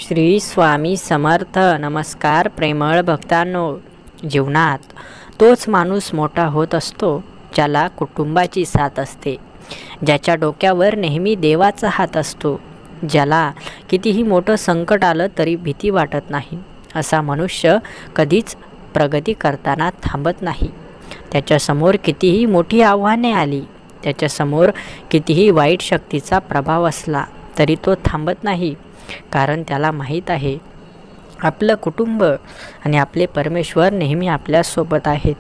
श्री स्वामी समर्थ. नमस्कार प्रेमळ भक्तांनो. जीवनात तोच माणूस मोठा होत असतो ज्याला कुटुंबाची साथ असते, ज्याच्या डोक्यावर नेहमी देवाचा हात असतो, ज्याला कितीही मोठं संकट आलं तरी भीती वाटत नाही. असा मनुष्य कधीच प्रगती करताना थांबत नाही. त्याच्यासमोर कितीही मोठी आव्हाने आली, त्याच्यासमोर कितीही वाईट शक्तीचा प्रभाव असला तरी तो थांबत नाही. कारण त्याला माहीत आहे आपलं कुटुंब आणि आपले परमेश्वर नेहमी आपल्यासोबत आहेत.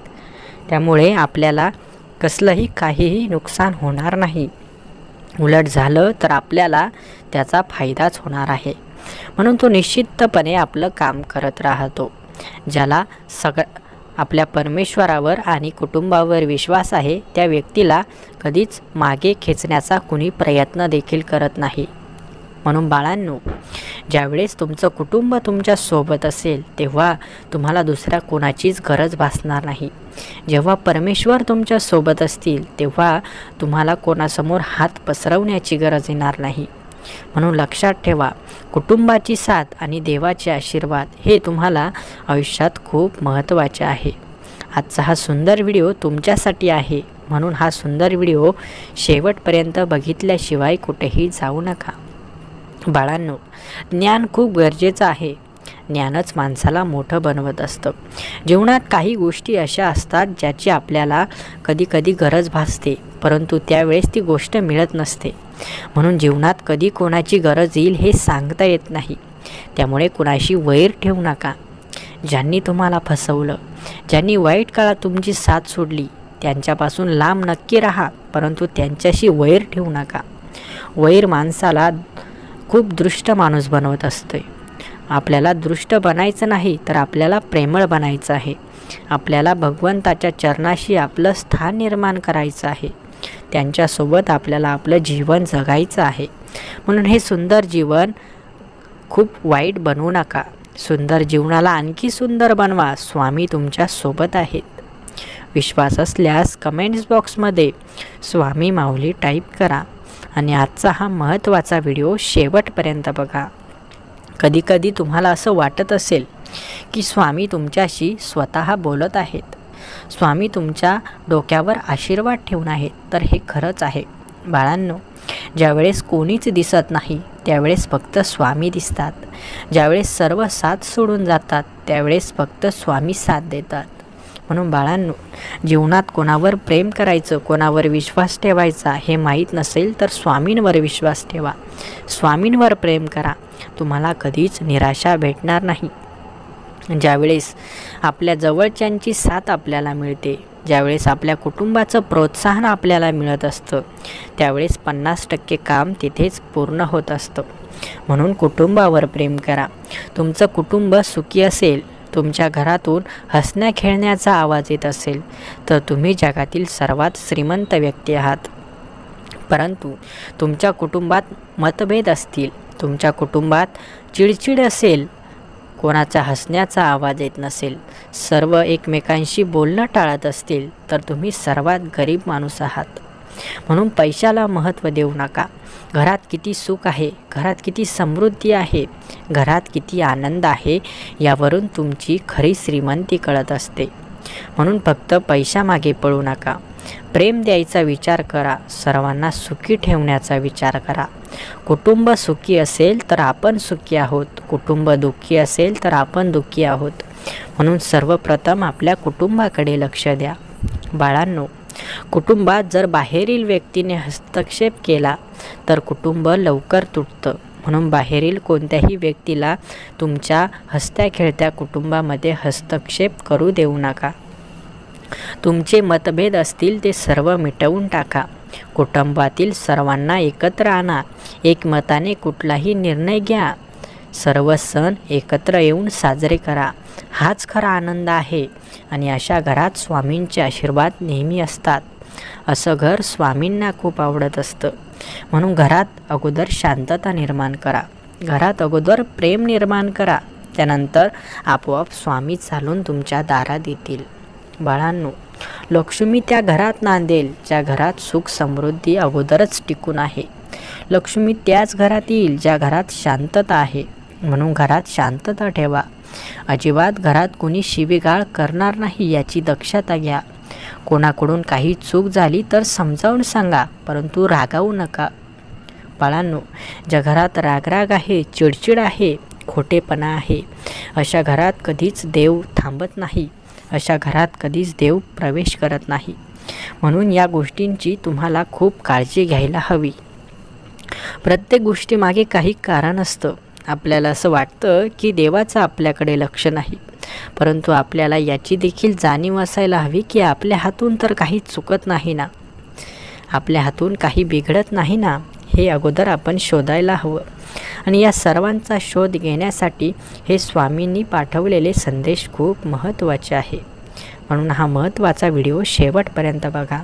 त्यामुळे आपल्याला कसलंही काहीही नुकसान होणार नाही. उलट झालं तर आपल्याला त्याचा फायदाच होणार आहे. म्हणून तो निश्चितपणे आपलं काम करत राहतो. ज्याला आपल्या परमेश्वरावर आणि कुटुंबावर विश्वास आहे त्या व्यक्तीला कधीच मागे खेचण्याचा कुणी प्रयत्न देखील करत नाही. म्हणून बाळांनो, ज्यावेळेस तुमचं कुटुंब तुमच्या सोबत असेल तेव्हा तुम्हाला दुसऱ्या कोणाचीच गरज भासणार नाही. जेव्हा परमेश्वर तुमच्या सोबत असतील तेव्हा तुम्हाला कोणासमोर हात पसरवण्याची गरज येणार नाही. म्हणून लक्षात ठेवा, कुटुंबाची साथ आणि देवाचे आशीर्वाद हे तुम्हाला आयुष्यात खूप महत्त्वाचे आहे. आजचा हा सुंदर व्हिडिओ तुमच्यासाठी आहे. म्हणून हा सुंदर व्हिडिओ शेवटपर्यंत बघितल्याशिवाय कुठेही जाऊ नका. बाळांनो, ज्ञान खूप गरजेचं आहे. ज्ञानच माणसाला मोठं बनवत असतं. जीवनात काही गोष्टी अशा असतात ज्याची आपल्याला कधी गरज भासते, परंतु त्यावेळेस ती गोष्ट मिळत नसते. म्हणून जीवनात कधी कोणाची गरज येईल हे सांगता येत नाही. त्यामुळे कुणाशी वैर ठेवू नका. ज्यांनी तुम्हाला फसवलं, ज्यांनी वाईट काळात तुमची साथ सोडली, त्यांच्यापासून लांब नक्की राहा, परंतु त्यांच्याशी वैर ठेवू नका. वैर माणसाला खूप दृष्ट माणूस बनवत असते. आपल्याला दृष्ट बनायचं नाही तर आपल्याला प्रेमळ बनायचं आहे. आपल्याला भगवंताच्या चरणाशी आपलं स्थान निर्माण करायचं आहे. त्यांच्यासोबत आपल्याला आपलं जीवन जगायचं आहे. म्हणून हे सुंदर जीवन खूप वाईट बनवू नका. सुंदर जीवनाला आणखी सुंदर बनवा. स्वामी तुमच्या सोबत आहेत. विश्वास असल्यास कमेंट्स बॉक्समध्ये स्वामी माऊली टाईप करा आणि आजचा हा महत्त्वाचा व्हिडिओ शेवटपर्यंत बघा. कधी तुम्हाला असं वाटत असेल की स्वामी तुमच्याशी स्वतः बोलत आहेत, स्वामी तुमच्या डोक्यावर आशीर्वाद ठेवून आहेत, तर हे खरंच आहे. बाळांनो, ज्यावेळेस कोणीच दिसत नाही त्यावेळेस फक्त स्वामी दिसतात. ज्यावेळेस सर्व साथ सोडून जातात त्यावेळेस फक्त स्वामी साथ देतात. म्हणून बाळांनो, जीवनात कोणावर प्रेम करायचं, कोणावर विश्वास ठेवायचा हे माहीत नसेल तर स्वामींवर विश्वास ठेवा. स्वामींवर प्रेम करा. तुम्हाला कधीच निराशा भेटणार नाही. ज्यावेळेस आपल्या जवळच्यांची साथ आपल्याला मिळते, ज्यावेळेस आपल्या कुटुंबाचं प्रोत्साहन आपल्याला मिळत असतं, त्यावेळेस 50% काम तिथेच पूर्ण होत असतं. म्हणून कुटुंबावर प्रेम करा. तुमचं कुटुंब सुखी असेल, तुमच्या घरातून हसण्या खेळण्याचा आवाज येत असेल तर तुम्ही जगातील सर्वात श्रीमंत व्यक्ती आहात. परंतु तुमच्या कुटुंबात मतभेद असतील, तुमच्या कुटुंबात चिडचिड असेल, कोणाचा हसण्याचा आवाज येत नसेल, सर्व एकमेकांशी बोलणं टाळत असतील तर तुम्ही सर्वात गरीब माणूस आहात. म्हणून पैशाला महत्त्व देऊ नका. घरात किती सुख आहे, घरात किती समृद्धी आहे, घरात किती आनंद आहे यावरून तुमची खरी श्रीमंती कळत असते. म्हणून फक्त पैशामागे पळू नका. प्रेम द्यायचा विचार करा. सर्वांना सुखी ठेवण्याचा विचार करा. कुटुंब सुखी असेल तर आपण सुखी आहोत, कुटुंब दुःखी असेल तर आपण दुःखी आहोत. म्हणून सर्वप्रथम आपल्या कुटुंबाकडे लक्ष द्या. बाळांनो, कुटुंबात जर बाहेरील व्यक्तीने हस्तक्षेप केला तर कुटुंब लवकर तुटतं. म्हणून बाहेरील कोणत्याही व्यक्तीला तुमच्या हसत्या खेळत्या कुटुंबामध्ये हस्तक्षेप करू देऊ नका. तुमचे मतभेद असतील ते सर्व मिटवून टाका. कुटुंबातील सर्वांना एकत्र आणा. एकमताने कुठलाही निर्णय घ्या. सर्व सण एकत्र येऊन साजरे करा. हाच खरा आनंद आहे आणि अशा घरात स्वामींचे आशीर्वाद नेहमी असतात. असं घर स्वामींना खूप आवडत असतं. म्हणून घरात अगोदर शांतता निर्माण करा. घरात अगोदर प्रेम निर्माण करा. त्यानंतर आपोआप स्वामी चालून तुमच्या दारात येतील. बाळांनो, लक्ष्मी त्या घरात नांदेल ज्या घरात सुख समृद्धी अगोदरच टिकून आहे. लक्ष्मी त्याच घरात येईल ज्या घरात शांतता आहे. म्हणून घरात शांतता ठेवा. अजिबात घरात कोणी शिवीगाळ करणार नाही याची दक्षता घ्या. कोणाकडून काही चूक झाली तर समजावून सांगा, परंतु रागावू नका. बाळांनो, ज्या घरात रागराग आहे, चिडचिड आहे, खोटेपणा आहे, अशा घरात कधीच देव थांबत नाही. अशा घरात कधीच देव प्रवेश करत नाही. म्हणून या गोष्टींची तुम्हाला खूप काळजी घ्यायला हवी. प्रत्येक गोष्टीमागे काही कारण असतं. आपल्याला असं वाटतं की देवाचं आपल्याकडे लक्ष नाही, परंतु आपल्याला याची देखील जाणीव असायला हवी की आपल्या हातून तर काही चुकत नाही ना, आपल्या हातून काही बिघडत नाही ना, हे अगोदर आपण शोधायला हवं. आणि या सर्वांचा शोध घेण्यासाठी हे स्वामींनी पाठवलेले संदेश खूप महत्त्वाचे आहे. म्हणून हा महत्त्वाचा व्हिडिओ शेवटपर्यंत बघा.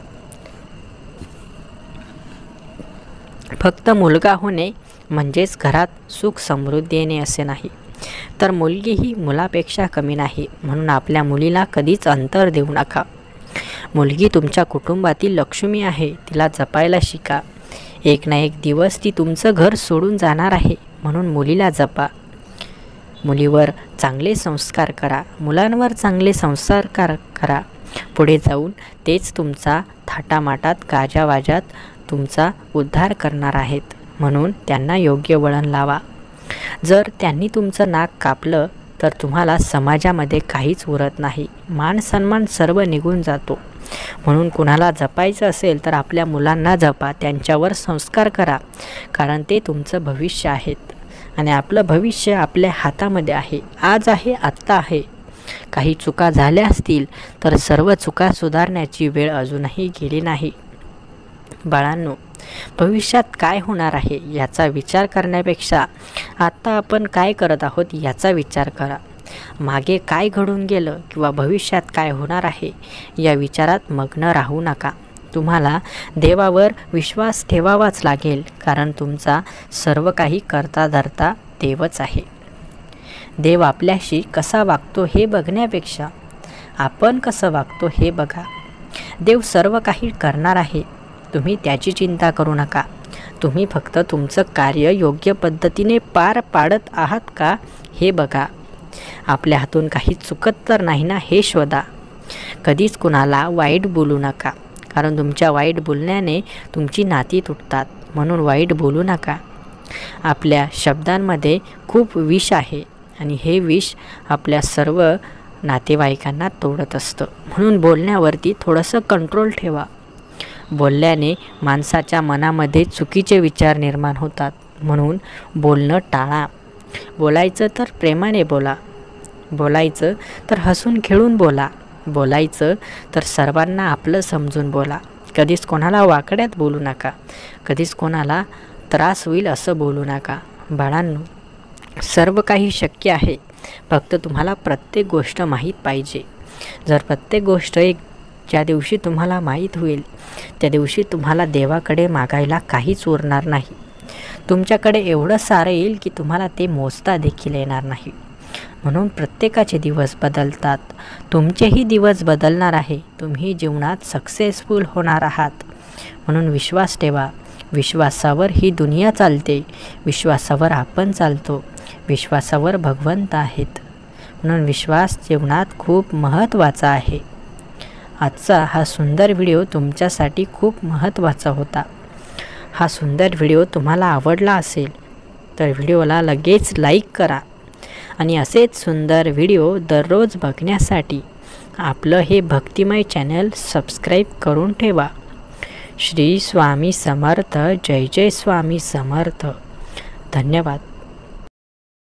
फक्त मुलगा होणे म्हणजेच घरात सुख समृद्धी येणे असे नाही, तर मुलगी ही मुलापेक्षा कमी नाही. म्हणून आपल्या मुलीला कधीच अंतर देऊ नका. मुलगी तुमच्या कुटुंबातील लक्ष्मी आहे. तिला जपायला शिका. एक ना एक दिवस ती तुमचं घर सोडून जाणार आहे. म्हणून मुलीला जपा. मुलीवर चांगले संस्कार करा. मुलांवर चांगले संस्कार करा. पुढे जाऊन तेच तुमचा थाटामाटात गाजावाजात तुमचा उद्धार करणार आहेत. म्हणून त्यांना योग्य वळण लावा. जर त्यांनी तुमचं नाक कापलं तर तुम्हाला समाजामध्ये काहीच उरत नाही. मान सन्मान सर्व निघून जातो. म्हणून कुणाला जपायचं असेल तर आपल्या मुलांना जपा. त्यांच्यावर संस्कार करा, कारण ते तुमचं भविष्य आहेत. आणि आपलं भविष्य आपल्या हातामध्ये आहे. आज आहे, आत्ता आहे. काही चुका झाल्या असतील तर सर्व चुका सुधारण्याची वेळ अजूनही गेली नाही. बाळांनो, भविष्यात काय होणार आहे याचा विचार करण्यापेक्षा आत्ता आपण काय करत आहोत याचा विचार करा. मागे काय घडून गेलं किंवा भविष्यात काय होणार आहे या विचारात मग्न राहू नका. तुम्हाला देवावर विश्वास ठेवावाच लागेल, कारण तुमचा सर्व काही करता धरता देवच आहे. देव आपल्याशी कसा वागतो हे बघण्यापेक्षा आपण कसं वागतो हे बघा. देव सर्व काही करणार आहे. तुम्ही त्याची चिंता करू नका. तुम्ही फक्त तुमचं कार्य योग्य पद्धतीने पार पाडत आहात का हे बघा. आपल्या हातून काही चुकत तर नाही ना हे शोधा. कधीच कुणाला वाईट बोलू नका, कारण तुमच्या वाईट बोलण्याने तुमची नाती तुटतात. म्हणून वाईट बोलू नका. आपल्या शब्दांमध्ये खूप विष आहे आणि हे विष आपल्या सर्व नातेवाईकांना तोडत असतं. म्हणून बोलण्यावरती थोडंसं कंट्रोल ठेवा. बोलल्याने माणसाच्या मनामध्ये चुकीचे विचार निर्माण होतात. म्हणून बोलणं टाळा. बोलायचं तर प्रेमाने बोला. बोलायचं तर हसून खेळून बोला. बोलायचं तर सर्वांना आपलं समजून बोला. कधीच कोणाला वाकड्यात बोलू नका. कधीच कोणाला त्रास होईल असं बोलू नका. बाळांनो, सर्व काही शक्य आहे. फक्त तुम्हाला प्रत्येक गोष्ट माहीत पाहिजे. जर प्रत्येक गोष्ट ज्या दिवशी तुम्हाला माहीत होईल त्या दिवशी तुम्हाला देवाकडे मागायला काहीच उरणार नाही. तुमच्याकडे एवढं सारं येईल की तुम्हाला ते मोजता देखील येणार नाही. म्हणून प्रत्येकाचे दिवस बदलतात. तुमचेही दिवस बदलणार आहे. तुम्ही जीवनात सक्सेसफुल होणार आहात. म्हणून विश्वास ठेवा. विश्वासावर ही दुनिया चालते. विश्वासावर आपण चालतो. विश्वासावर भगवंत आहेत. म्हणून विश्वास जीवनात खूप महत्त्वाचा आहे. आजचा हा सुंदर व्हिडिओ तुमच्यासाठी खूप महत्त्वाचा होता. हा सुंदर व्हिडिओ तुम्हाला आवडला असेल तर व्हिडिओला लगेच लाईक करा. आणि असेच सुंदर व्हिडिओ दररोज बघण्यासाठी आपलं हे भक्तिमय चॅनल सबस्क्राईब करून ठेवा. श्री स्वामी समर्थ. जय जय स्वामी समर्थ. धन्यवाद.